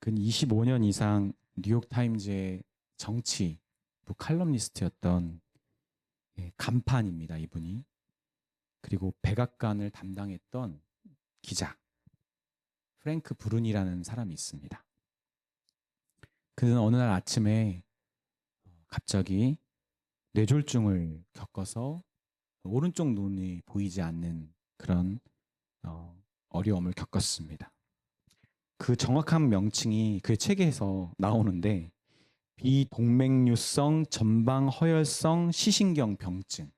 근 25년 이상 뉴욕타임즈의 정치 칼럼니스트였던 간판입니다, 이분이. 그리고 백악관을 담당했던 기자 프랭크 브룬이라는 사람이 있습니다. 그는 어느 날 아침에 갑자기 뇌졸중을 겪어서 오른쪽 눈이 보이지 않는 그런 어려움을 겪었습니다. 그 정확한 명칭이 그 책에서 나오는데 비동맥류성 전방 허혈성 시신경 병증.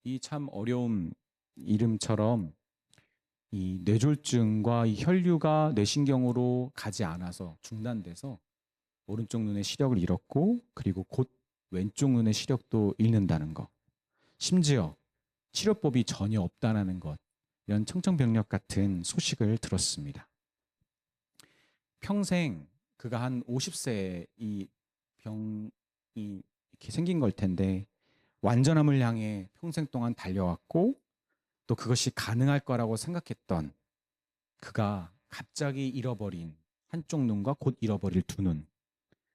이 참 어려운 이름처럼 이 뇌졸중과 이 혈류가 뇌신경으로 가지 않아서 중단돼서 오른쪽 눈의 시력을 잃었고, 그리고 곧 왼쪽 눈의 시력도 잃는다는 것. 심지어 치료법이 전혀 없다는 것. 이런 청천벽력 같은 소식을 들었습니다. 평생 그가 한 50세에 이 병이 이렇게 생긴 걸 텐데 완전함을 향해 평생 동안 달려왔고, 또 그것이 가능할 거라고 생각했던 그가 갑자기 잃어버린 한쪽 눈과 곧 잃어버릴 두 눈,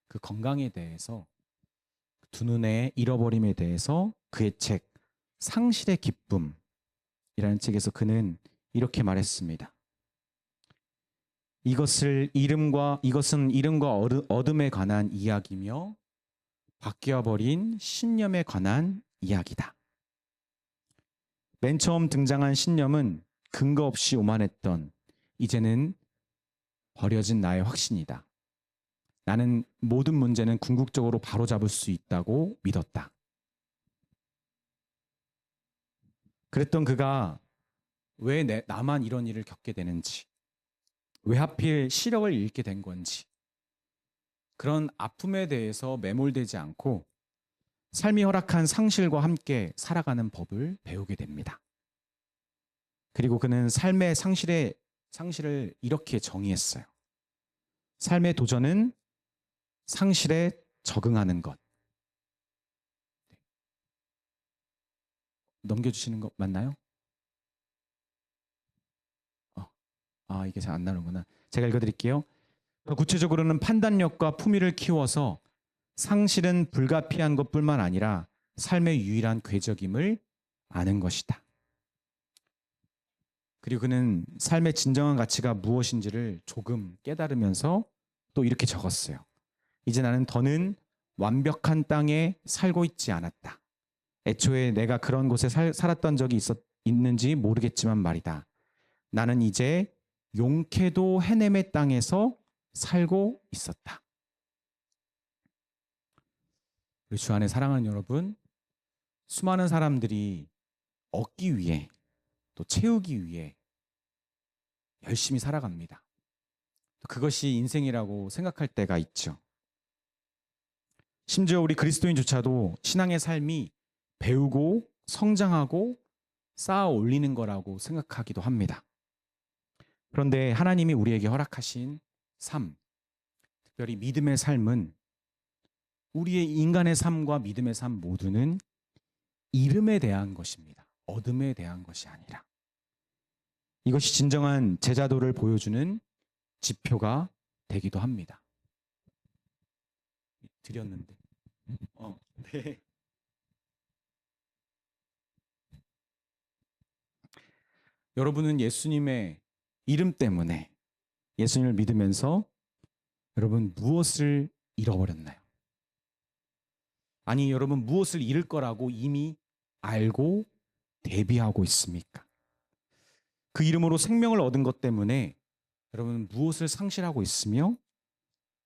그 건강에 대해서, 두 눈의 잃어버림에 대해서 그의 책 상실의 기쁨이라는 책에서 그는 이렇게 말했습니다. 이것은 이름과 어둠에 관한 이야기며 바뀌어버린 신념에 관한 이야기다. 맨 처음 등장한 신념은 근거 없이 오만했던, 이제는 버려진 나의 확신이다. 나는 모든 문제는 궁극적으로 바로잡을 수 있다고 믿었다. 그랬던 그가 왜 나만 이런 일을 겪게 되는지, 왜 하필 시력을 잃게 된 건지, 그런 아픔에 대해서 매몰되지 않고 삶이 허락한 상실과 함께 살아가는 법을 배우게 됩니다. 그리고 그는 삶의 상실을 이렇게 정의했어요. 삶의 도전은 상실에 적응하는 것. 넘겨주시는 거 맞나요? 이게 잘 안 나오는구나. 제가 읽어드릴게요. 구체적으로는 판단력과 품위를 키워서 상실은 불가피한 것뿐만 아니라 삶의 유일한 궤적임을 아는 것이다. 그리고 그는 삶의 진정한 가치가 무엇인지를 조금 깨달으면서 또 이렇게 적었어요. 이제 나는 더는 완벽한 땅에 살고 있지 않았다. 애초에 내가 그런 곳에 살았던 적이 있는지 모르겠지만 말이다. 나는 이제 용케도 해냄의 땅에서 살고 있었다. 우리 주 안에 사랑하는 여러분, 수많은 사람들이 얻기 위해 또 채우기 위해 열심히 살아갑니다. 그것이 인생이라고 생각할 때가 있죠. 심지어 우리 그리스도인조차도 신앙의 삶이 배우고 성장하고 쌓아 올리는 거라고 생각하기도 합니다. 그런데 하나님이 우리에게 허락하신 삶, 특별히 믿음의 삶은, 우리의 인간의 삶과 믿음의 삶 모두는 이름에 대한 것입니다. 얻음에 대한 것이 아니라. 이것이 진정한 제자도를 보여주는 지표가 되기도 합니다. 드렸는데. 네. 여러분은 예수님의 이름 때문에, 예수님을 믿으면서 여러분 무엇을 잃어버렸나요? 아니, 여러분 무엇을 잃을 거라고 이미 알고 대비하고 있습니까? 그 이름으로 생명을 얻은 것 때문에 여러분 무엇을 상실하고 있으며,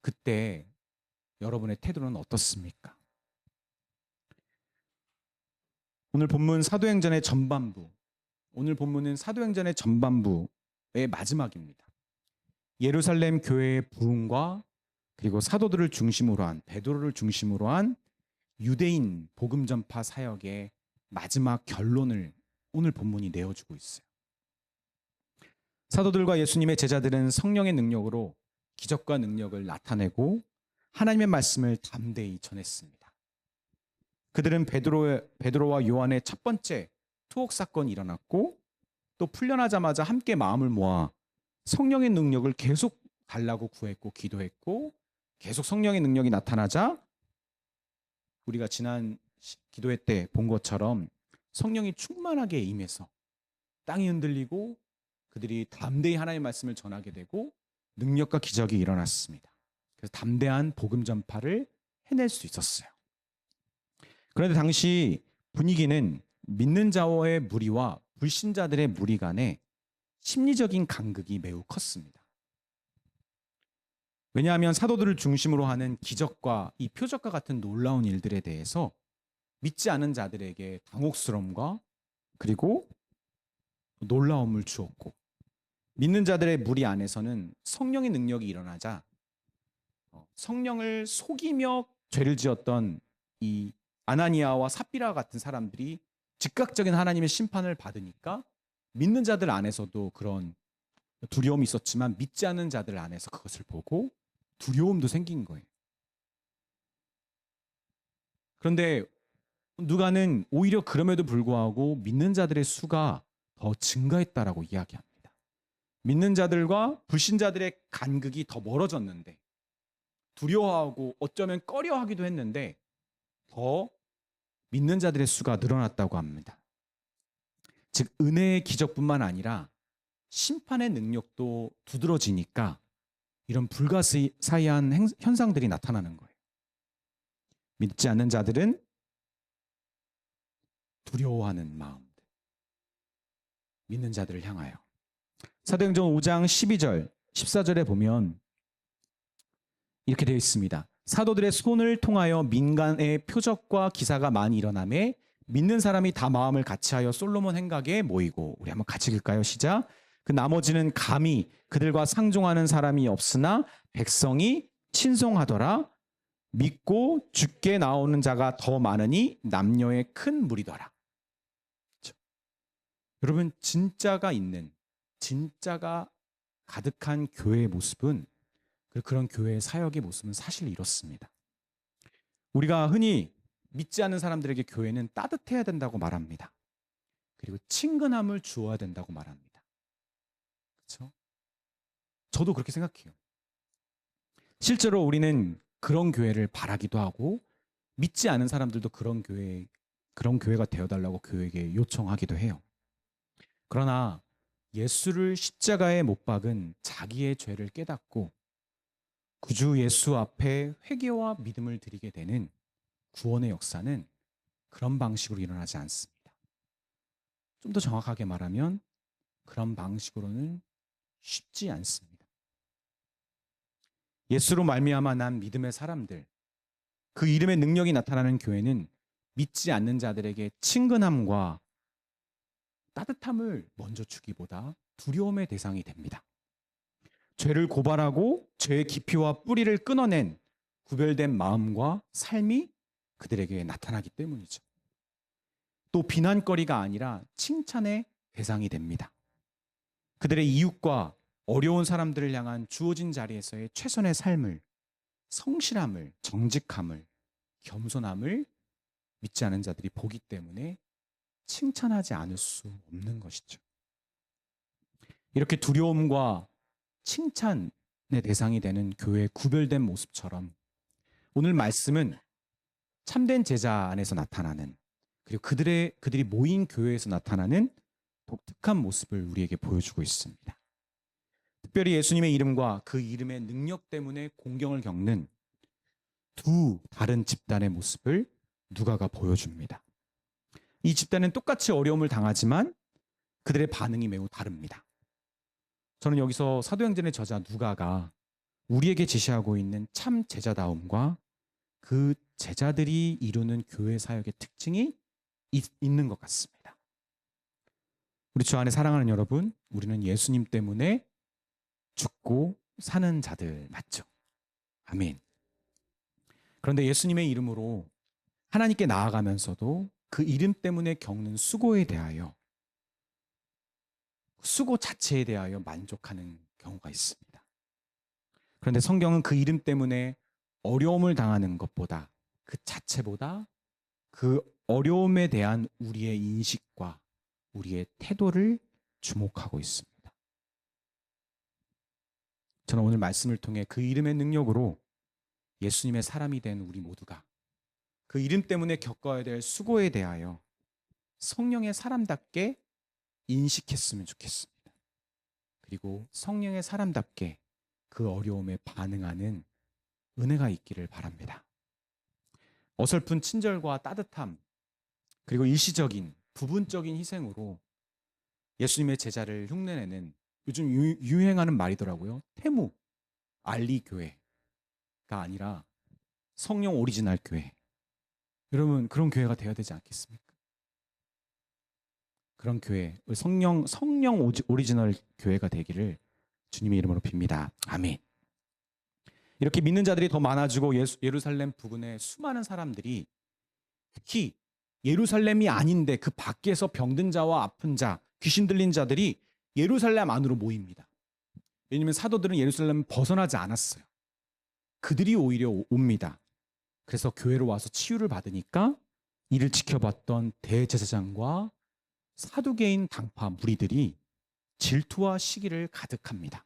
그때 여러분의 태도는 어떻습니까? 오늘 본문 사도행전의 전반부, 오늘 본문은 사도행전의 전반부의 마지막입니다. 예루살렘 교회의 부흥과 그리고 사도들을 중심으로 한, 베드로를 중심으로 한 유대인 복음 전파 사역의 마지막 결론을 오늘 본문이 내어주고 있어요. 사도들과 예수님의 제자들은 성령의 능력으로 기적과 능력을 나타내고 하나님의 말씀을 담대히 전했습니다. 그들은 베드로와 요한의 첫 번째 투옥 사건이 일어났고, 또 풀려나자마자 함께 마음을 모아 성령의 능력을 계속 달라고 구했고 기도했고 계속 성령의 능력이 나타나자 우리가 지난 기도회 때 본 것처럼 성령이 충만하게 임해서 땅이 흔들리고 그들이 담대히 하나님의 말씀을 전하게 되고 능력과 기적이 일어났습니다. 그래서 담대한 복음 전파를 해낼 수 있었어요. 그런데 당시 분위기는 믿는 자와의 무리와 불신자들의 무리 간에 심리적인 간극이 매우 컸습니다. 왜냐하면 사도들을 중심으로 하는 기적과 이 표적과 같은 놀라운 일들에 대해서 믿지 않은 자들에게 당혹스러움과 그리고 놀라움을 주었고, 믿는 자들의 무리 안에서는 성령의 능력이 일어나자 성령을 속이며 죄를 지었던 이 아나니아와 삽비라 같은 사람들이 즉각적인 하나님의 심판을 받으니까 믿는 자들 안에서도 그런 두려움이 있었지만 믿지 않는 자들 안에서 그것을 보고 두려움도 생긴 거예요. 그런데 누가는 오히려 그럼에도 불구하고 믿는 자들의 수가 더 증가했다라고 이야기합니다. 믿는 자들과 불신자들의 간극이 더 멀어졌는데, 두려워하고 어쩌면 꺼려하기도 했는데 더 믿는 자들의 수가 늘어났다고 합니다. 즉 은혜의 기적뿐만 아니라 심판의 능력도 두드러지니까 이런 불가사의한 현상들이 나타나는 거예요. 믿지 않는 자들은 두려워하는 마음들, 믿는 자들을 향하여. 사도행전 5장 12절, 14절에 보면 이렇게 되어 있습니다. 사도들의 손을 통하여 민간의 표적과 기사가 많이 일어나매 믿는 사람이 다 마음을 같이하여 솔로몬 행각에 모이고. 우리 한번 같이 읽을까요? 시작. 그 나머지는 감히 그들과 상종하는 사람이 없으나 백성이 친송하더라. 믿고 죽게 나오는 자가 더 많으니 남녀의 큰 무리더라. 그렇죠? 여러분, 진짜가 있는, 진짜가 가득한 교회의 모습은, 그런 교회의 사역의 모습은 사실 이렇습니다. 우리가 흔히 믿지 않는 사람들에게 교회는 따뜻해야 된다고 말합니다. 그리고 친근함을 주어야 된다고 말합니다. 그렇죠? 저도 그렇게 생각해요. 실제로 우리는 그런 교회를 바라기도 하고 믿지 않은 사람들도 그런 교회가 되어달라고 교회에게 요청하기도 해요. 그러나 예수를 십자가에 못 박은 자기의 죄를 깨닫고 구주 예수 앞에 회개와 믿음을 드리게 되는 구원의 역사는 그런 방식으로 일어나지 않습니다. 좀 더 정확하게 말하면 그런 방식으로는 쉽지 않습니다. 예수로 말미암아 난 믿음의 사람들, 그 이름의 능력이 나타나는 교회는 믿지 않는 자들에게 친근함과 따뜻함을 먼저 주기보다 두려움의 대상이 됩니다. 죄를 고발하고 죄의 깊이와 뿌리를 끊어낸 구별된 마음과 삶이 그들에게 나타나기 때문이죠. 또 비난거리가 아니라 칭찬의 대상이 됩니다. 그들의 이웃과 어려운 사람들을 향한 주어진 자리에서의 최선의 삶을, 성실함을, 정직함을, 겸손함을 믿지 않은 자들이 보기 때문에 칭찬하지 않을 수 없는 것이죠. 이렇게 두려움과 칭찬의 대상이 되는 교회의 구별된 모습처럼 오늘 말씀은 참된 제자 안에서 나타나는, 그리고 그들이 모인 교회에서 나타나는 독특한 모습을 우리에게 보여주고 있습니다. 특별히 예수님의 이름과 그 이름의 능력 때문에 공경을 겪는 두 다른 집단의 모습을 누가가 보여줍니다. 이 집단은 똑같이 어려움을 당하지만 그들의 반응이 매우 다릅니다. 저는 여기서 사도행전의 저자 누가가 우리에게 제시하고 있는 참 제자다움과 그 제자들이 이루는 교회 사역의 특징이 있는 것 같습니다. 우리 주 안에 사랑하는 여러분, 우리는 예수님 때문에 죽고 사는 자들 맞죠? 아멘. 그런데 예수님의 이름으로 하나님께 나아가면서도 그 이름 때문에 겪는 수고에 대하여, 수고 자체에 대하여 만족하는 경우가 있습니다. 그런데 성경은 그 이름 때문에 어려움을 당하는 것보다, 그 자체보다 그 어려움에 대한 우리의 인식과 우리의 태도를 주목하고 있습니다. 저는 오늘 말씀을 통해 그 이름의 능력으로 예수님의 사람이 된 우리 모두가 그 이름 때문에 겪어야 될 수고에 대하여 성령의 사람답게 인식했으면 좋겠습니다. 그리고 성령의 사람답게 그 어려움에 반응하는 은혜가 있기를 바랍니다. 어설픈 친절과 따뜻함, 그리고 일시적인 부분적인 희생으로 예수님의 제자를 흉내내는 요즘 유행하는 말이더라고요. 태무 알리 교회가 아니라 성령 오리지널 교회. 여러분, 그런 교회가 되어야 되지 않겠습니까? 그런 교회, 성령 오리지널 교회가 되기를 주님의 이름으로 빕니다. 아멘. 이렇게 믿는 자들이 더 많아지고 예루살렘 부근의 수많은 사람들이 특히 예루살렘이 아닌데 그 밖에서 병든 자와 아픈 자, 귀신 들린 자들이 예루살렘 안으로 모입니다. 왜냐하면 사도들은 예루살렘을 벗어나지 않았어요. 그들이 오히려 옵니다. 그래서 교회로 와서 치유를 받으니까 이를 지켜봤던 대제사장과 사두개인 당파 무리들이 질투와 시기를 가득합니다.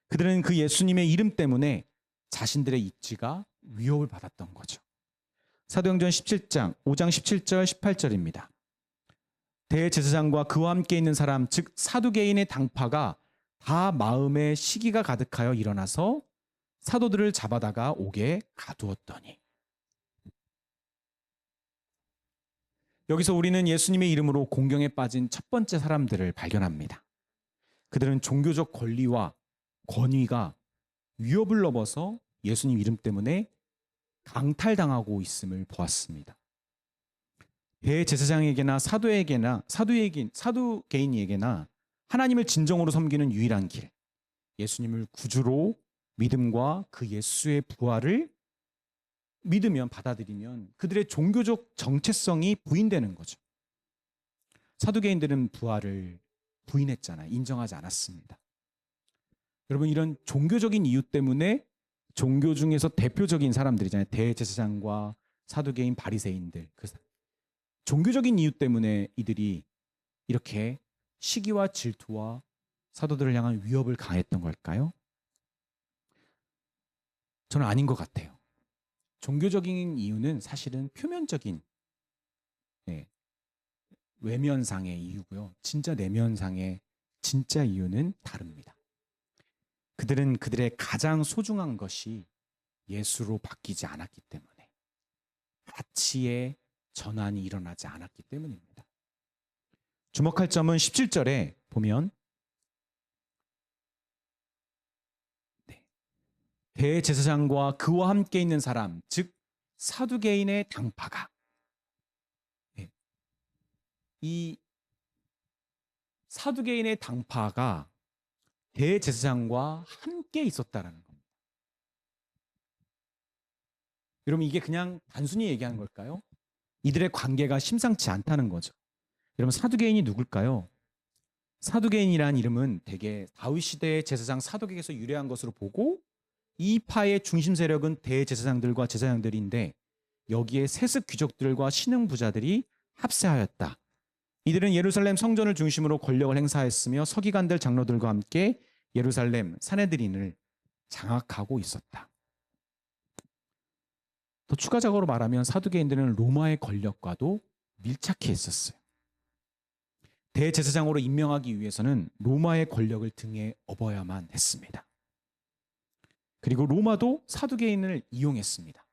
그들은 그 예수님의 이름 때문에 자신들의 입지가 위협을 받았던 거죠. 사도행전 17장 5장 17절 18절입니다. 대제사장과 그와 함께 있는 사람 즉 사두개인의 당파가 다 마음에 시기가 가득하여 일어나서 사도들을 잡아다가 옥에 가두었더니. 여기서 우리는 예수님의 이름으로 공경에 빠진 첫 번째 사람들을 발견합니다. 그들은 종교적 권리와 권위가 위협을 넘어서 예수님 이름 때문에 강탈당하고 있음을 보았습니다. 대제사장에게나 사두개인에게나 하나님을 진정으로 섬기는 유일한 길, 예수님을 구주로 믿음과 그 예수의 부활을 믿으면, 받아들이면 그들의 종교적 정체성이 부인되는 거죠. 사두개인들은 부활을 부인했잖아요. 인정하지 않았습니다. 여러분, 이런 종교적인 이유 때문에 종교 중에서 대표적인 사람들이잖아요. 대제사장과 사두개인, 바리새인들. 그 종교적인 이유 때문에 이들이 이렇게 시기와 질투와 사도들을 향한 위협을 가했던 걸까요? 저는 아닌 것 같아요. 종교적인 이유는 사실은 표면적인 외면상의 이유고요. 진짜 내면상의 진짜 이유는 다릅니다. 그들은 그들의 가장 소중한 것이 예수로 바뀌지 않았기 때문에, 가치의 전환이 일어나지 않았기 때문입니다. 주목할 점은 17절에 보면 대제사장과 그와 함께 있는 사람, 즉 사두개인의 당파가, 이 사두개인의 당파가 대제사장과 함께 있었다라는 겁니다. 여러분, 이게 그냥 단순히 얘기하는 걸까요? 이들의 관계가 심상치 않다는 거죠. 여러분, 사두개인이 누굴까요? 사두개인이란 이름은 대개 다윗 시대의 제사장 사독에게서 유래한 것으로 보고, 이 파의 중심 세력은 대제사장들과 제사장들인데 여기에 세습 귀족들과 신흥 부자들이 합세하였다. 이들은 예루살렘 성전을 중심으로 권력을 행사했으며 서기관들 장로들과 함께 예루살렘 산헤드린을 장악하고 있었다. 더 추가적으로 말하면 사두개인들은 로마의 권력과도 밀착해 있었어요. 대제사장으로 임명하기 위해서는 로마의 권력을 등에 업어야만 했습니다. 그리고 로마도 사두개인을 이용했습니다.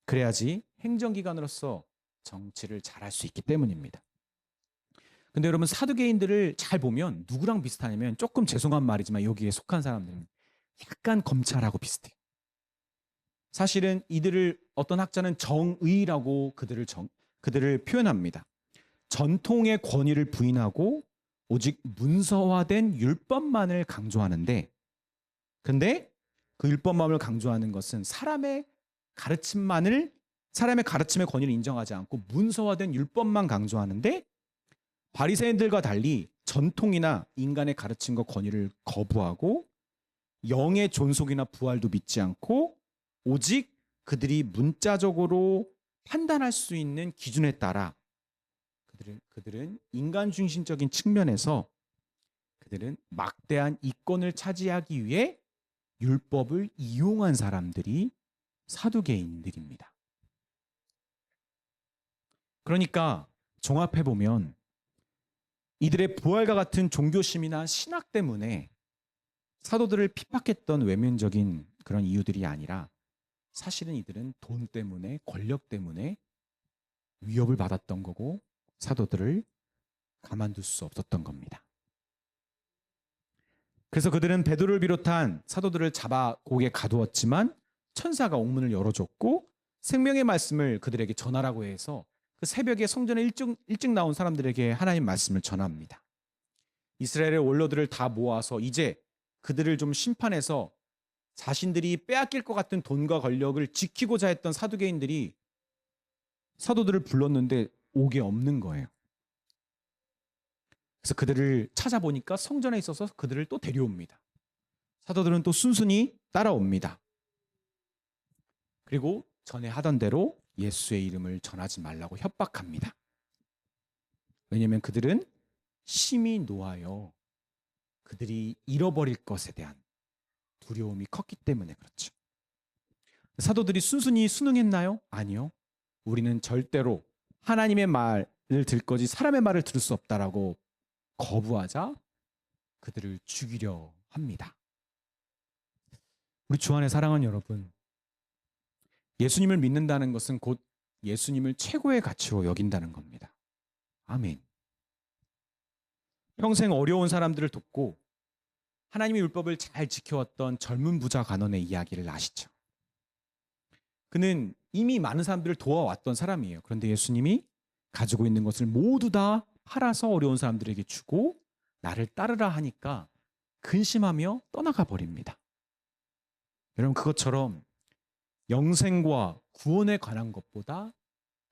그래야지 행정기관으로서 정치를 잘할 수 있기 때문입니다. 근데 여러분, 사두개인들을 잘 보면 누구랑 비슷하냐면, 조금 죄송한 말이지만 여기에 속한 사람들은 약간 검찰하고 비슷해요. 사실은 이들을 어떤 학자는 정의라고 그들을 표현합니다. 전통의 권위를 부인하고 오직 문서화된 율법만을 강조하는데, 근데 그 율법만을 강조하는 것은 사람의 가르침의 권위를 인정하지 않고 문서화된 율법만 강조하는데, 바리새인들과 달리 전통이나 인간의 가르침과 권위를 거부하고 영의 존속이나 부활도 믿지 않고 오직 그들이 문자적으로 판단할 수 있는 기준에 따라 그들은 인간 중심적인 측면에서 그들은 막대한 이권을 차지하기 위해 율법을 이용한 사람들이 사두개인들입니다. 그러니까 종합해 보면 이들의 부활과 같은 종교심이나 신학 때문에 사도들을 핍박했던 외면적인 그런 이유들이 아니라 사실은 이들은 돈 때문에, 권력 때문에 위협을 받았던 거고 사도들을 가만둘 수 없었던 겁니다. 그래서 그들은 베드로를 비롯한 사도들을 잡아 고에 가두었지만 천사가 옥문을 열어줬고 생명의 말씀을 그들에게 전하라고 해서 그 새벽에 성전에 일찍 나온 사람들에게 하나님 말씀을 전합니다. 이스라엘의 원로들을 다 모아서 이제 그들을 좀 심판해서 자신들이 빼앗길 것 같은 돈과 권력을 지키고자 했던 사두개인들이 사도들을 불렀는데 옥에 없는 거예요. 그래서 그들을 찾아보니까 성전에 있어서 그들을 또 데려옵니다. 사도들은 또 순순히 따라옵니다. 그리고 전에 하던 대로 예수의 이름을 전하지 말라고 협박합니다. 왜냐하면 그들은 심히 노하여 그들이 잃어버릴 것에 대한 두려움이 컸기 때문에 그렇죠. 사도들이 순순히 순응했나요? 아니요. 우리는 절대로 하나님의 말을 들 거지 사람의 말을 들을 수 없다라고 거부하자 그들을 죽이려 합니다. 우리 주 안에 사랑하는 여러분, 예수님을 믿는다는 것은 곧 예수님을 최고의 가치로 여긴다는 겁니다. 아멘. 평생 어려운 사람들을 돕고 하나님의 율법을 잘 지켜왔던 젊은 부자 간원의 이야기를 아시죠? 그는 이미 많은 사람들을 도와왔던 사람이에요. 그런데 예수님이 가지고 있는 것을 모두 다 팔아서 어려운 사람들에게 주고 나를 따르라 하니까 근심하며 떠나가 버립니다. 여러분, 그것처럼 영생과 구원에 관한 것보다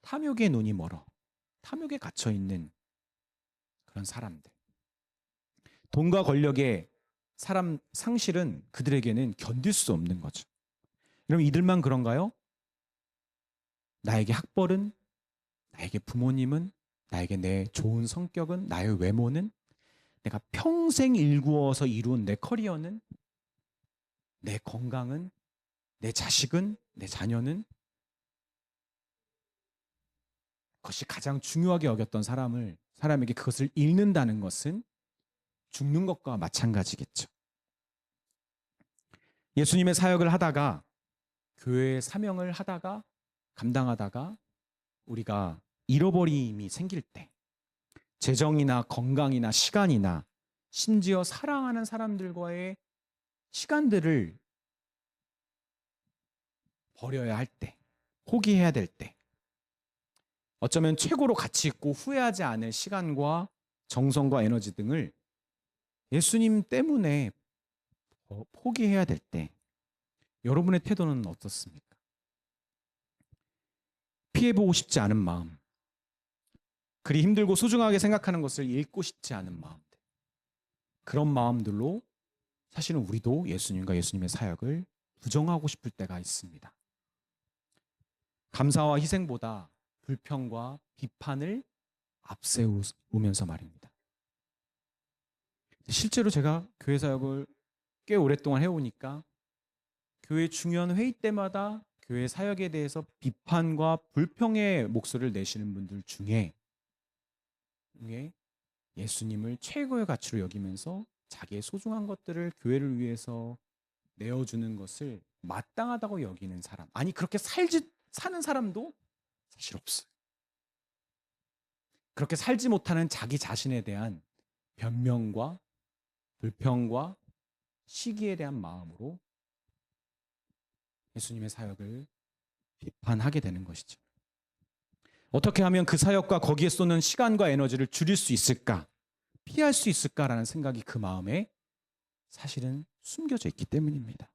탐욕의 눈이 멀어 탐욕에 갇혀 있는 그런 사람들, 돈과 권력의 사람 상실은 그들에게는 견딜 수 없는 거죠. 여러분, 이들만 그런가요? 나에게 학벌은, 나에게 부모님은, 나에게 내 좋은 성격은, 나의 외모는, 내가 평생 일구어서 이룬 내 커리어는, 내 건강은, 내 자식은, 내 자녀는, 그것이 가장 중요하게 여겼던 사람에게 그것을 잃는다는 것은 죽는 것과 마찬가지겠죠. 예수님의 사역을 하다가, 교회의 사명을 하다가 감당하다가 우리가 잃어버림이 생길 때, 재정이나 건강이나 시간이나 심지어 사랑하는 사람들과의 시간들을 버려야 할 때, 포기해야 될 때, 어쩌면 최고로 가치 있고 후회하지 않을 시간과 정성과 에너지 등을 예수님 때문에 포기해야 될 때, 여러분의 태도는 어떻습니까? 피해보고 싶지 않은 마음, 그리 힘들고 소중하게 생각하는 것을 잃고 싶지 않은 마음들, 그런 마음들로 사실은 우리도 예수님과 예수님의 사역을 부정하고 싶을 때가 있습니다. 감사와 희생보다 불평과 비판을 앞세우면서 말입니다. 실제로 제가 교회 사역을 꽤 오랫동안 해오니까 교회 중요한 회의 때마다 교회 사역에 대해서 비판과 불평의 목소리를 내시는 분들 중에 예수님을 최고의 가치로 여기면서 자기의 소중한 것들을 교회를 위해서 내어주는 것을 마땅하다고 여기는 사람, 아니 그렇게 사는 사람도 사실 없어요. 그렇게 살지 못하는 자기 자신에 대한 변명과 불평과 시기에 대한 마음으로 예수님의 사역을 비판하게 되는 것이죠. 어떻게 하면 그 사역과 거기에 쏟는 시간과 에너지를 줄일 수 있을까? 피할 수 있을까라는 생각이 그 마음에 사실은 숨겨져 있기 때문입니다.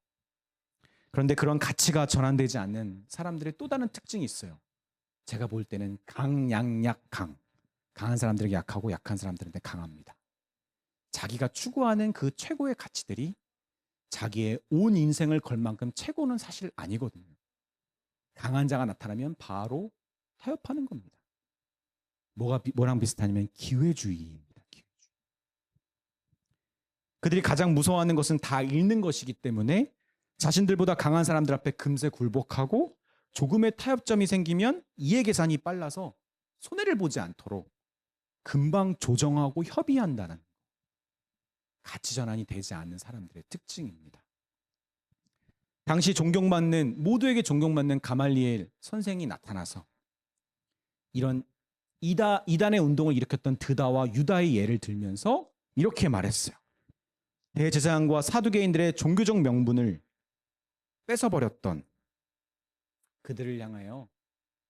그런데 그런 가치가 전환되지 않는 사람들의 또 다른 특징이 있어요. 제가 볼 때는 강약약. 강한 사람들에게 약하고 약한 사람들한테 강합니다. 자기가 추구하는 그 최고의 가치들이 자기의 온 인생을 걸 만큼 최고는 사실 아니거든요. 강한 자가 나타나면 바로 타협하는 겁니다. 뭐랑 비슷하냐면 기회주의입니다. 기회주의. 그들이 가장 무서워하는 것은 다 잃는 것이기 때문에 자신들보다 강한 사람들 앞에 금세 굴복하고 조금의 타협점이 생기면 이해 계산이 빨라서 손해를 보지 않도록 금방 조정하고 협의한다는 가치 전환이 되지 않는 사람들의 특징입니다. 당시 모두에게 존경받는 가말리엘 선생이 나타나서 이런 이단의 운동을 일으켰던 드다와 유다의 예를 들면서 이렇게 말했어요. 대제사장과 사두개인들의 종교적 명분을 뺏어버렸던 그들을 향하여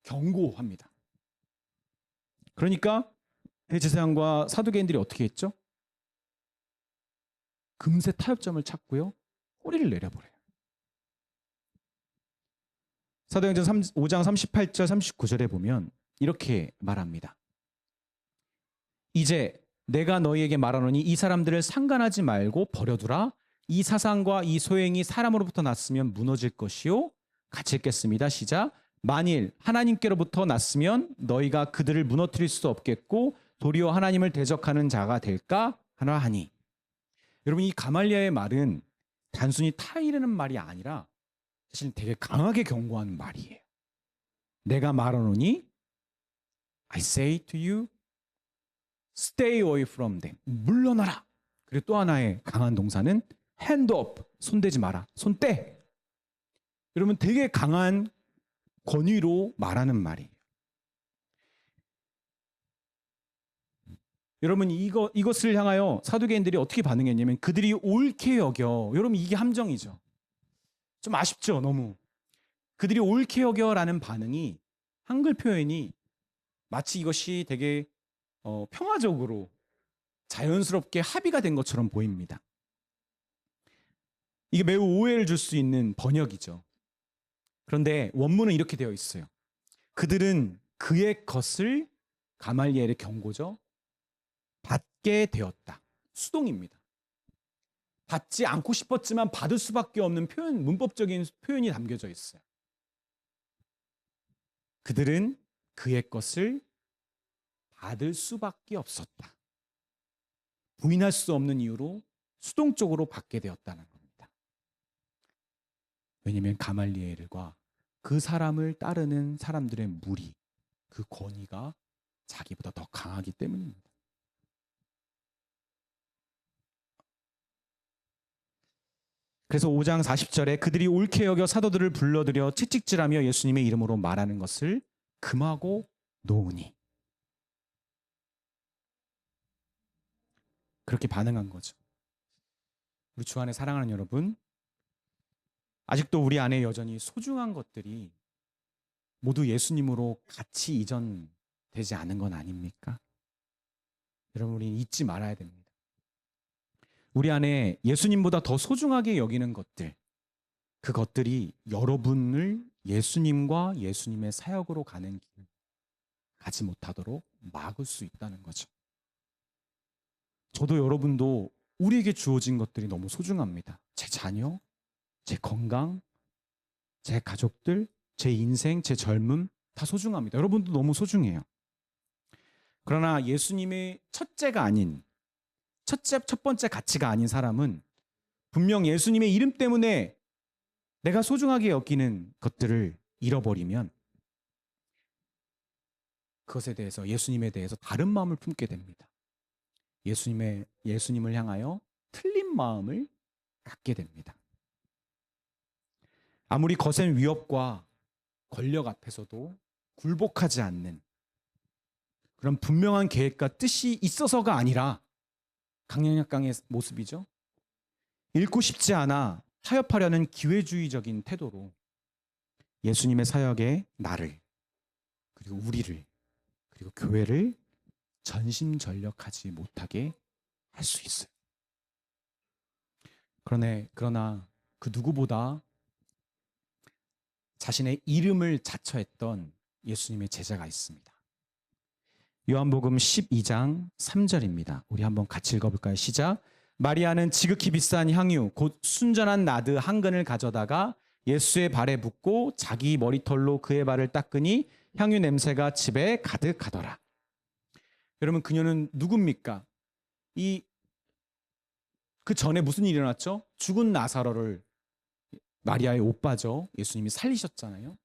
경고합니다. 그러니까 대제사장과 사두개인들이 어떻게 했죠? 금세 타협점을 찾고요. 꼬리를 내려버려요. 사도행전 5장 38절 39절에 보면 이렇게 말합니다. 이제 내가 너희에게 말하노니 이 사람들을 상관하지 말고 버려두라. 이 사상과 이 소행이 사람으로부터 났으면 무너질 것이요. 같이 읽겠습니다. 시작. 만일 하나님께로부터 났으면 너희가 그들을 무너뜨릴 수 없겠고 도리어 하나님을 대적하는 자가 될까 하나 하니. 여러분, 이 가말리아의 말은 단순히 타이르는 말이 아니라 사실 되게 강하게 경고하는 말이에요. 내가 말하노니 I say to you stay away from them. 물러나라. 그리고 또 하나의 강한 동사는 hand up. 손대지 마라. 손 떼. 여러분, 되게 강한 권위로 말하는 말이에요. 여러분, 이것을 향하여 사두개인들이 어떻게 반응했냐면 그들이 옳게 여겨. 여러분, 이게 함정이죠. 좀 아쉽죠, 너무. 그들이 옳게 여겨라는 반응이 한글 표현이 마치 이것이 되게 평화적으로 자연스럽게 합의가 된 것처럼 보입니다. 이게 매우 오해를 줄 수 있는 번역이죠. 그런데 원문은 이렇게 되어 있어요. 그들은 그의 것을, 가말리엘의 경고죠, 받게 되었다. 수동입니다. 받지 않고 싶었지만 받을 수밖에 없는 표현, 문법적인 표현이 담겨져 있어요. 그들은 그의 것을 받을 수밖에 없었다. 부인할 수 없는 이유로 수동적으로 받게 되었다는 겁니다. 왜냐하면 가말리엘과 그 사람을 따르는 사람들의 무리, 그 권위가 자기보다 더 강하기 때문입니다. 그래서 5장 40절에 그들이 옳게 여겨 사도들을 불러들여 채찍질하며 예수님의 이름으로 말하는 것을 금하고 놓으니. 그렇게 반응한 거죠. 우리 주 안에 사랑하는 여러분, 아직도 우리 안에 여전히 소중한 것들이 모두 예수님으로 같이 이전되지 않은 건 아닙니까? 여러분, 우리 잊지 말아야 됩니다. 우리 안에 예수님보다 더 소중하게 여기는 것들, 그것들이 여러분을 예수님과 예수님의 사역으로 가는 길 가지 못하도록 막을 수 있다는 거죠. 저도 여러분도 우리에게 주어진 것들이 너무 소중합니다. 제 자녀, 제 건강, 제 가족들, 제 인생, 제 젊음 다 소중합니다. 여러분도 너무 소중해요. 그러나 예수님의 첫 번째 가치가 아닌 사람은 분명 예수님의 이름 때문에 내가 소중하게 여기는 것들을 잃어버리면 그것에 대해서, 예수님에 대해서 다른 마음을 품게 됩니다. 예수님을 향하여 틀린 마음을 갖게 됩니다. 아무리 거센 위협과 권력 앞에서도 굴복하지 않는 그런 분명한 계획과 뜻이 있어서가 아니라 강약강의 모습이죠. 잃고 싶지 않아 타협하려는 기회주의적인 태도로 예수님의 사역에 나를, 그리고 우리를, 그리고 교회를 전심전력하지 못하게 할 수 있어요. 그러나 그 누구보다 자신의 이름을 자처했던 예수님의 제자가 있습니다. 요한복음 12장 3절입니다. 우리 한번 같이 읽어볼까요? 시작. 마리아는 지극히 비싼 향유 곧 순전한 나드 한 근을 가져다가 예수의 발에 붓고 자기 머리털로 그의 발을 닦으니 향유 냄새가 집에 가득하더라. 여러분, 그녀는 누굽니까? 이 그 전에 무슨 일이 일어났죠? 죽은 나사로를, 마리아의 오빠죠, 예수님이 살리셨잖아요.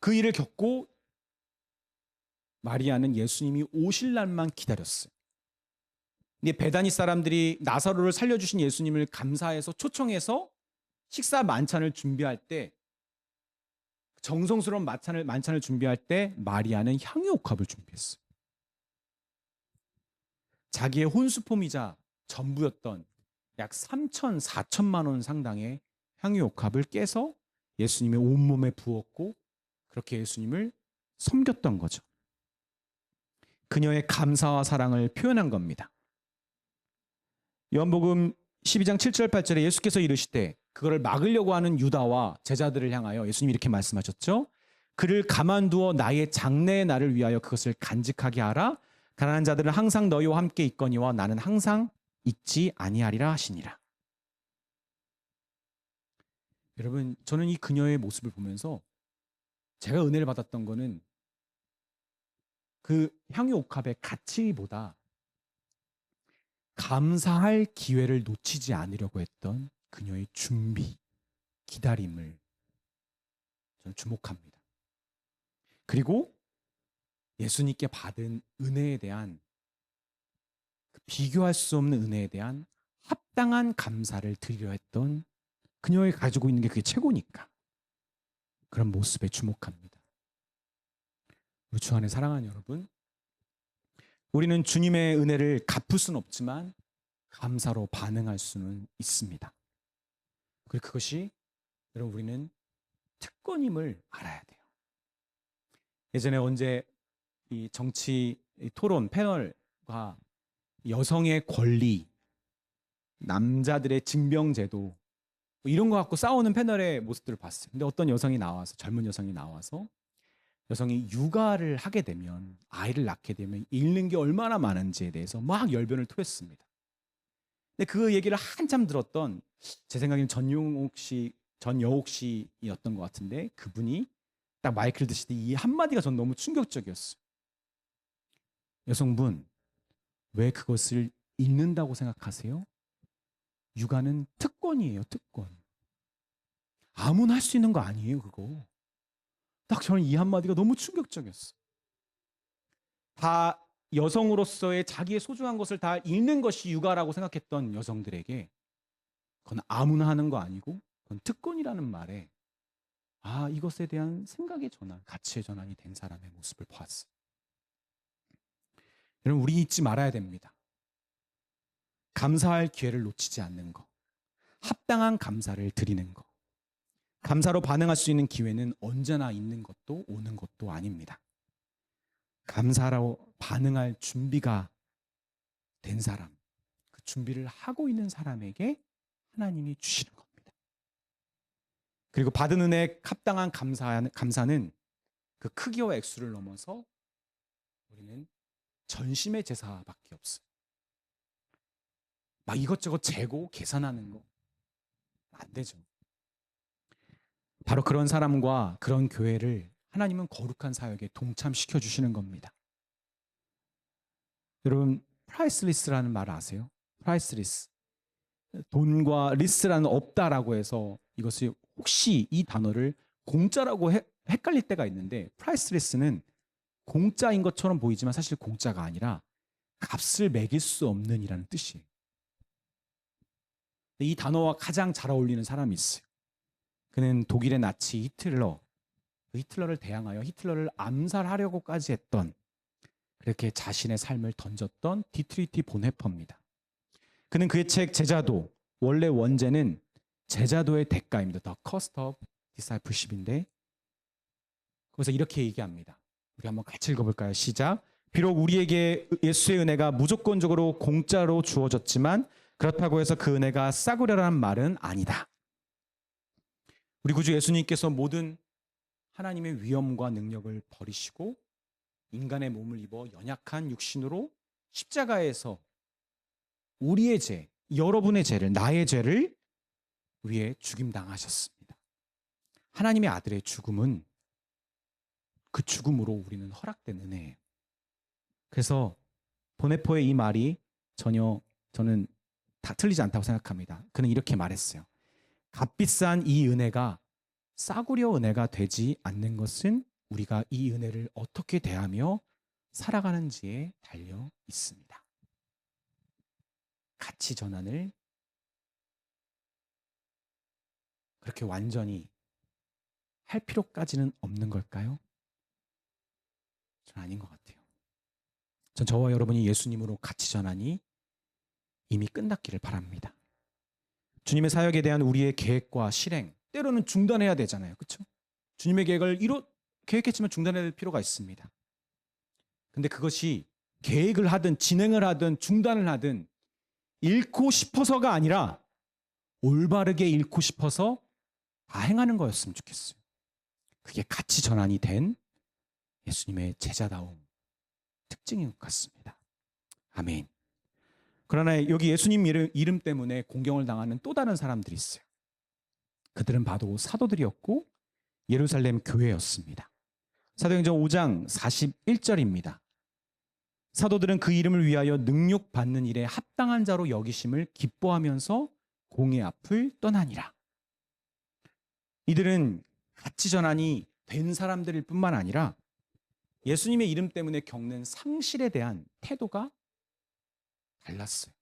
그 일을 겪고 마리아는 예수님이 오실 날만 기다렸어요. 근데 베다니 사람들이 나사로를 살려주신 예수님을 감사해서 초청해서 식사 만찬을 준비할 때, 정성스러운 만찬을 준비할 때 마리아는 향유옥합을 준비했어요. 자기의 혼수품이자 전부였던 약 3천, 4천만 원 상당의 향유옥합을 깨서 예수님의 온몸에 부었고 그렇게 예수님을 섬겼던 거죠. 그녀의 감사와 사랑을 표현한 겁니다. 요한복음 12장 7절 8절에 예수께서 이르시되 그거를 막으려고 하는 유다와 제자들을 향하여 예수님이 이렇게 말씀하셨죠. 그를 가만두어 나의 장래의 날을 위하여 그것을 간직하게 하라. 가난한 자들은 항상 너희와 함께 있거니와 나는 항상 있지 아니하리라 하시니라. 여러분, 저는 이 그녀의 모습을 보면서 제가 은혜를 받았던 거는 그 향유옥합의 가치보다 감사할 기회를 놓치지 않으려고 했던 그녀의 준비, 기다림을 저는 주목합니다. 그리고 예수님께 받은 은혜에 대한, 비교할 수 없는 은혜에 대한 합당한 감사를 드리려 했던, 그녀의 가지고 있는 게 그게 최고니까 그런 모습에 주목합니다. 우리 주 안에 사랑하는 여러분, 우리는 주님의 은혜를 갚을 수는 없지만 감사로 반응할 수는 있습니다. 그리고 그것이, 여러분, 우리는 특권임을 알아야 돼요. 예전에 언제 이 정치 토론 패널과 여성의 권리, 남자들의 징병제도, 뭐 이런 거 갖고 싸우는 패널의 모습들을 봤어요. 근데 어떤 여성이 나와서, 젊은 여성이 나와서 여성이 육아를 하게 되면, 아이를 낳게 되면 잃는 게 얼마나 많은지에 대해서 막 열변을 토했습니다. 근데 그 얘기를 한참 들었던, 제 생각에는 전여옥 씨였던 것 같은데, 그분이 딱 마이크를 드실 때 이 한마디가 전 너무 충격적이었어요. 여성분, 왜 그것을 잃는다고 생각하세요? 육아는 특권이에요, 특권. 아무나 할 수 있는 거 아니에요, 그거. 딱 저는 이 한마디가 너무 충격적이었어요. 다 여성으로서의 자기의 소중한 것을 다 잃는 것이 육아라고 생각했던 여성들에게 그건 아무나 하는 거 아니고 그건 특권이라는 말에, 이것에 대한 생각의 전환, 가치의 전환이 된 사람의 모습을 보았어요. 여러분, 우리 잊지 말아야 됩니다. 감사할 기회를 놓치지 않는 것, 합당한 감사를 드리는 것, 감사로 반응할 수 있는 기회는 언제나 있는 것도 오는 것도 아닙니다. 감사로 반응할 준비가 된 사람, 그 준비를 하고 있는 사람에게 하나님이 주시는 겁니다. 그리고 받은 은혜에 합당한 감사는 그 크기와 액수를 넘어서 우리는 전심의 제사밖에 없어요. 막 이것저것 재고 계산하는 거 안 되죠. 바로 그런 사람과 그런 교회를 하나님은 거룩한 사역에 동참시켜 주시는 겁니다. 여러분, 프라이스리스라는 말 아세요? 프라이스리스. 돈과 리스라는 없다라고 해서 이것이 혹시 이 단어를 공짜라고 헷갈릴 때가 있는데, 프라이스리스는 공짜인 것처럼 보이지만 사실 공짜가 아니라 값을 매길 수 없는 이라는 뜻이에요. 이 단어와 가장 잘 어울리는 사람이 있어요. 그는 독일의 나치 히틀러를 대항하여 히틀러를 암살하려고까지 했던, 그렇게 자신의 삶을 던졌던 디트리히 본헤퍼입니다. 그는 그의 책 제자도, 원래 원제는 제자도의 대가입니다. The Cost of Discipleship인데, 거기서 이렇게 얘기합니다. 우리 한번 같이 읽어볼까요? 시작. 비록 우리에게 예수의 은혜가 무조건적으로 공짜로 주어졌지만 그렇다고 해서 그 은혜가 싸구려라는 말은 아니다. 우리 구주 예수님께서 모든 하나님의 위엄과 능력을 버리시고 인간의 몸을 입어 연약한 육신으로 십자가에서 우리의 죄, 여러분의 죄를, 나의 죄를 위해 죽임당하셨습니다. 하나님의 아들의 죽음은 그 죽음으로 우리는 허락된 은혜예요. 그래서 보네포의 이 말이 전혀 저는 다 틀리지 않다고 생각합니다. 그는 이렇게 말했어요. 값비싼 이 은혜가 싸구려 은혜가 되지 않는 것은 우리가 이 은혜를 어떻게 대하며 살아가는지에 달려 있습니다. 가치 전환을 그렇게 완전히 할 필요까지는 없는 걸까요? 전 아닌 것 같아요. 전 저와 여러분이 예수님으로 가치 전환이 이미 끝났기를 바랍니다. 주님의 사역에 대한 우리의 계획과 실행, 때로는 중단해야 되잖아요. 그렇죠? 주님의 계획을 계획했지만 중단해야 될 필요가 있습니다. 근데 그것이 계획을 하든 진행을 하든 중단을 하든 잃고 싶어서가 아니라 올바르게 잃고 싶어서 다 행하는 거였으면 좋겠어요. 그게 가치 전환이 된 예수님의 제자다움 특징인 것 같습니다. 아멘. 그러나 여기 예수님 이름 때문에 공경을 당하는 또 다른 사람들이 있어요. 그들은 바로 사도들이었고 예루살렘 교회였습니다. 사도행전 5장 41절입니다. 사도들은 그 이름을 위하여 능욕받는 일에 합당한 자로 여기심을 기뻐하면서 공의 앞을 떠나니라. 이들은 가치 전환이 된 사람들일 뿐만 아니라 예수님의 이름 때문에 겪는 상실에 대한 태도가 달랐어요.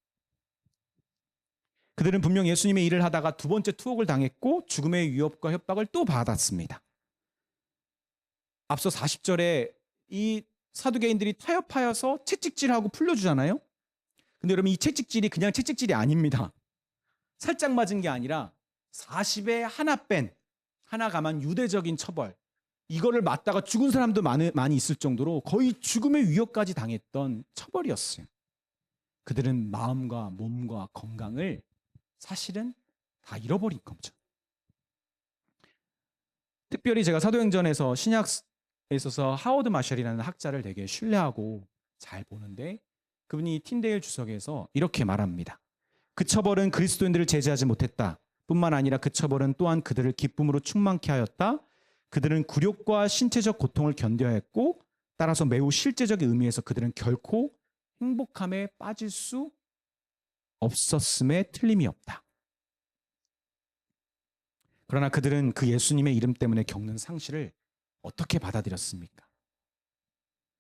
그들은 분명 예수님의 일을 하다가 두 번째 투옥을 당했고 죽음의 위협과 협박을 또 받았습니다. 앞서 40절에 이 사두개인들이 타협하여서 채찍질하고 풀려주잖아요. 근데 여러분 이 채찍질이 그냥 채찍질이 아닙니다. 살짝 맞은 게 아니라 40에 하나 감한 유대적인 처벌, 이거를 맞다가 죽은 사람도 많이 있을 정도로 거의 죽음의 위협까지 당했던 처벌이었어요. 그들은 마음과 몸과 건강을 사실은 다 잃어버린 거죠. 특별히 제가 사도행전에서 신약에 있어서 하워드 마셜이라는 학자를 되게 신뢰하고 잘 보는데 그분이 틴데일 주석에서 이렇게 말합니다. 그 처벌은 그리스도인들을 제재하지 못했다. 뿐만 아니라 그 처벌은 또한 그들을 기쁨으로 충만케 하였다. 그들은 굴욕과 신체적 고통을 견뎌야 했고 따라서 매우 실제적인 의미에서 그들은 결코 행복함에 빠질 수 없었음에 틀림이 없다. 그러나 그들은 그 예수님의 이름 때문에 겪는 상실을 어떻게 받아들였습니까?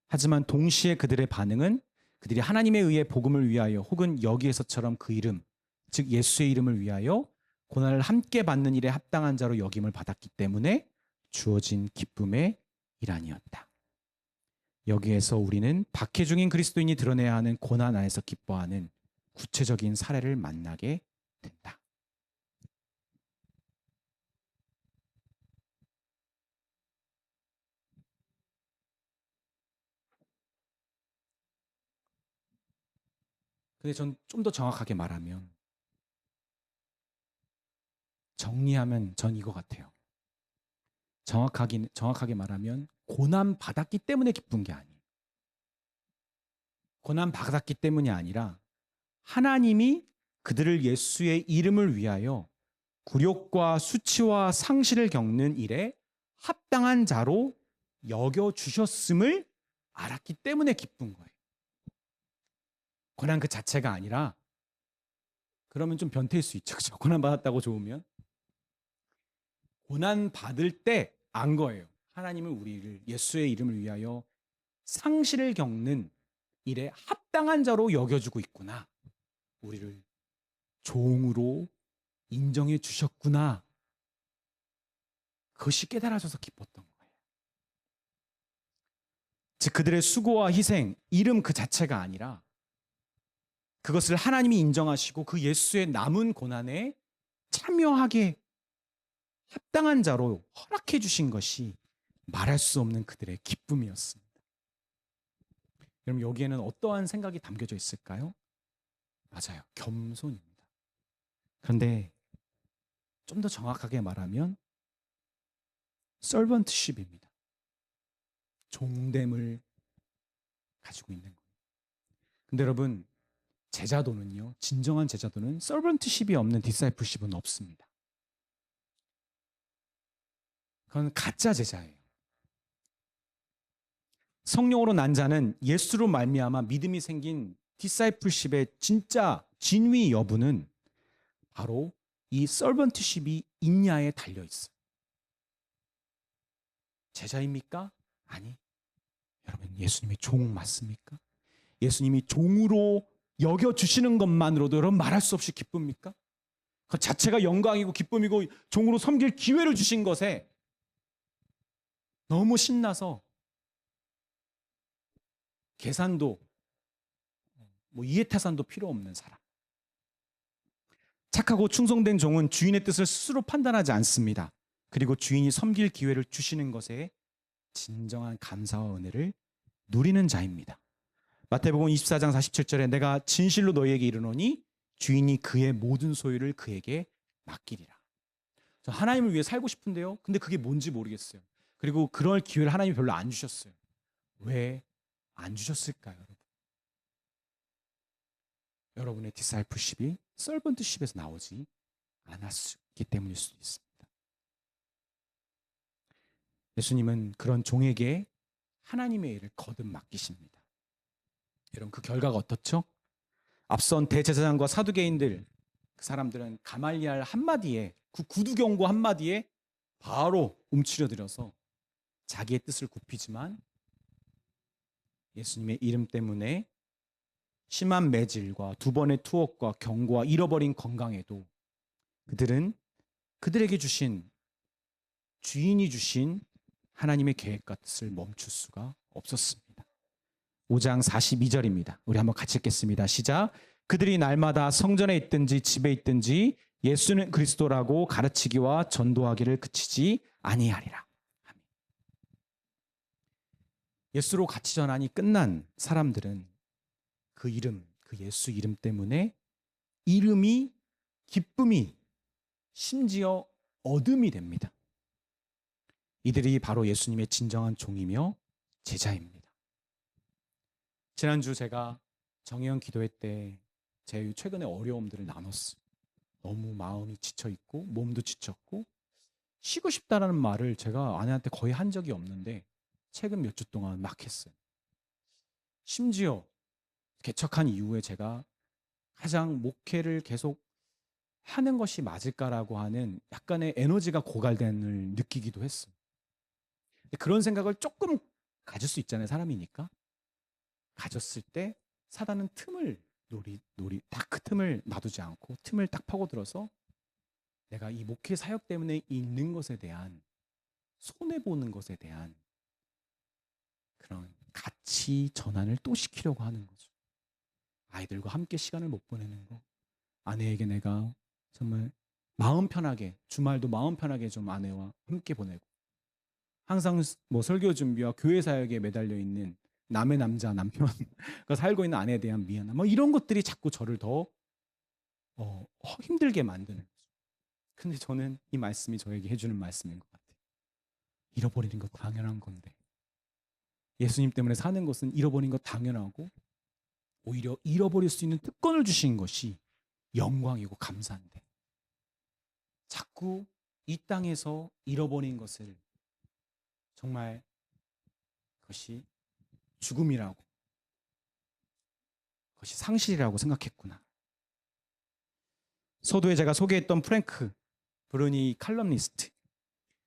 하지만 동시에 그들의 반응은 그들이 하나님에 의해 복음을 위하여 혹은 여기에서처럼 그 이름, 즉 예수의 이름을 위하여 고난을 함께 받는 일에 합당한 자로 여김을 받았기 때문에 주어진 기쁨의 일환이었다. 여기에서 우리는 박해 중인 그리스도인이 드러내야 하는 고난 안에서 기뻐하는 구체적인 사례를 만나게 된다. 근데 전 좀 더 정확하게 말하면 정리하면 전 이거 같아요. 정확하게 말하면 고난 받았기 때문에 기쁜 게 아니에요. 고난 받았기 때문이 아니라 하나님이 그들을 예수의 이름을 위하여 굴욕과 수치와 상실을 겪는 일에 합당한 자로 여겨주셨음을 알았기 때문에 기쁜 거예요. 고난 그 자체가 아니라 그러면 좀 변태일 수 있죠. 그렇죠? 고난 받았다고 좋으면 고난 받을 때 안 거예요. 하나님은 우리를 예수의 이름을 위하여 상실을 겪는 일에 합당한 자로 여겨주고 있구나. 우리를 종으로 인정해 주셨구나. 그것이 깨달아져서 기뻤던 거예요. 즉 그들의 수고와 희생, 이름 그 자체가 아니라 그것을 하나님이 인정하시고 그 예수의 남은 고난에 참여하게 합당한 자로 허락해 주신 것이 말할 수 없는 그들의 기쁨이었습니다. 여러분 여기에는 어떠한 생각이 담겨져 있을까요? 맞아요. 겸손입니다. 그런데 좀 더 정확하게 말하면 서번트십입니다. 종됨을 가지고 있는 거예요. 근데 여러분 제자도는요. 진정한 제자도는 서번트십이 없는 디사이플십은 없습니다. 그건 가짜 제자예요. 성령으로 난 자는 예수로 말미암아 믿음이 생긴 디사이플십의 진짜 진위 여부는 바로 이 서번트십이 있냐에 달려 있어요. 제자입니까? 아니. 여러분, 예수님의 종 맞습니까? 예수님이 종으로 여겨주시는 것만으로도 여러분 말할 수 없이 기쁩니까? 그 자체가 영광이고 기쁨이고 종으로 섬길 기회를 주신 것에 너무 신나서 계산도 이해타산도 필요 없는 사람. 착하고 충성된 종은 주인의 뜻을 스스로 판단하지 않습니다. 그리고 주인이 섬길 기회를 주시는 것에 진정한 감사와 은혜를 누리는 자입니다. 마태복음 24장 47절에 내가 진실로 너희에게 이르노니 주인이 그의 모든 소유를 그에게 맡기리라. 저 하나님을 위해 살고 싶은데요. 근데 그게 뭔지 모르겠어요. 그리고 그럴 기회를 하나님이 별로 안 주셨어요. 왜 안 주셨을까요, 여러분? 여러분의 디사이플십이 서번트십에서 나오지 않았기 때문일 수도 있습니다. 예수님은 그런 종에게 하나님의 일을 거듭 맡기십니다. 여러분, 그 결과가 어떻죠? 앞선 대제사장과 사두개인들, 그 사람들은 가말리알 한마디에, 그 구두 경고 한마디에 바로 움츠려들어서 자기의 뜻을 굽히지만 예수님의 이름 때문에 심한 매질과 두 번의 투옥과 경고와 잃어버린 건강에도 그들은 그들에게 주신, 주인이 주신 하나님의 계획과 뜻을 멈출 수가 없었습니다. 5장 42절입니다. 우리 한번 같이 읽겠습니다. 시작. 그들이 날마다 성전에 있든지 집에 있든지 예수는 그리스도라고 가르치기와 전도하기를 그치지 아니하리라. 예수로 같이 전하니 끝난 사람들은 그 이름, 그 예수 이름 때문에 이름이 기쁨이, 심지어 어둠이 됩니다. 이들이 바로 예수님의 진정한 종이며 제자입니다. 지난주 제가 정혜영 기도회 때 제 최근의 어려움들을 나눴어요. 너무 마음이 지쳐있고 몸도 지쳤고 쉬고 싶다라는 말을 제가 아내한테 거의 한 적이 없는데 최근 몇 주 동안 막 했어요. 심지어 개척한 이후에 제가 가장 목회를 계속 하는 것이 맞을까라고 하는 약간의 에너지가 고갈됨을 느끼기도 했어요. 그런 생각을 조금 가질 수 있잖아요. 사람이니까. 가졌을 때 사단은 틈을 딱 그 틈을 놔두지 않고 틈을 딱 파고들어서 내가 이 목회 사역 때문에 있는 것에 대한, 손해보는 것에 대한 그런 가치 전환을 또 시키려고 하는 거죠. 아이들과 함께 시간을 못 보내는 거, 아내에게 내가 정말 마음 편하게, 주말도 마음 편하게 좀 아내와 함께 보내고, 항상 설교 준비와 교회 사역에 매달려 있는 남의 남자 남편과 살고 있는 아내에 대한 미안함, 이런 것들이 자꾸 저를 더 힘들게 만드는 거죠. 근데 저는 이 말씀이 저에게 해주는 말씀인 것 같아요. 잃어버리는 것 당연한 건데, 예수님 때문에 사는 것은 잃어버린 것 당연하고 오히려 잃어버릴 수 있는 특권을 주신 것이 영광이고 감사한데 자꾸 이 땅에서 잃어버린 것을 정말 그것이 죽음이라고, 그것이 상실이라고 생각했구나. 서두에 제가 소개했던 프랭크 브루니 칼럼니스트,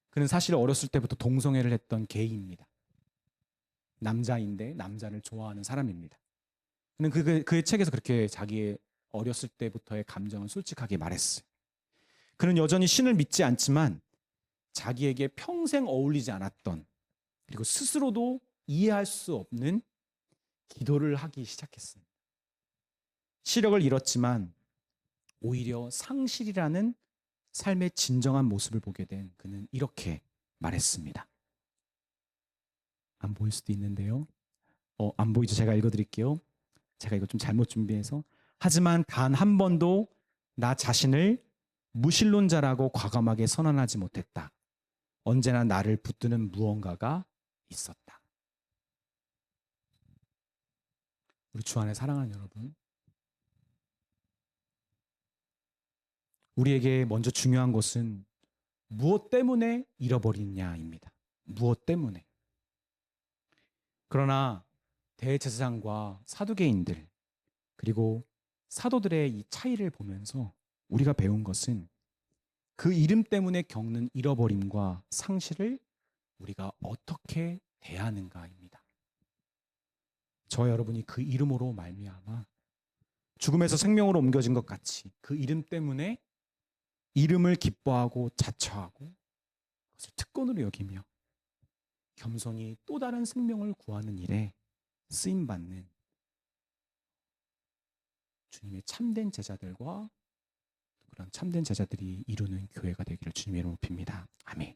그는 사실 어렸을 때부터 동성애를 했던 게이입니다. 남자인데 남자를 좋아하는 사람입니다. 그는 그의 책에서 그렇게 자기의 어렸을 때부터의 감정을 솔직하게 말했어요. 그는 여전히 신을 믿지 않지만 자기에게 평생 어울리지 않았던, 그리고 스스로도 이해할 수 없는 기도를 하기 시작했습니다. 시력을 잃었지만 오히려 상실이라는 삶의 진정한 모습을 보게 된 그는 이렇게 말했습니다. 안 보일 수도 있는데요. 안 보이죠? 제가 읽어드릴게요. 제가 이거 좀 잘못 준비해서. 하지만 단 한 번도 나 자신을 무신론자라고 과감하게 선언하지 못했다. 언제나 나를 붙드는 무언가가 있었다. 우리 주 안에 사랑하는 여러분, 우리에게 먼저 중요한 것은 무엇 때문에 잃어버리냐입니다. 무엇 때문에. 그러나 대제사장과 사두개인들, 그리고 사도들의 이 차이를 보면서 우리가 배운 것은 그 이름 때문에 겪는 잃어버림과 상실을 우리가 어떻게 대하는가입니다. 저와 여러분이 그 이름으로 말미암아 죽음에서 생명으로 옮겨진 것 같이 그 이름 때문에 이름을 기뻐하고 자처하고 그것을 특권으로 여기며 겸손히 또 다른 생명을 구하는 일에 쓰임받는 주님의 참된 제자들과 그런 참된 제자들이 이루는 교회가 되기를 주님의 이름으로 빕니다. 아멘.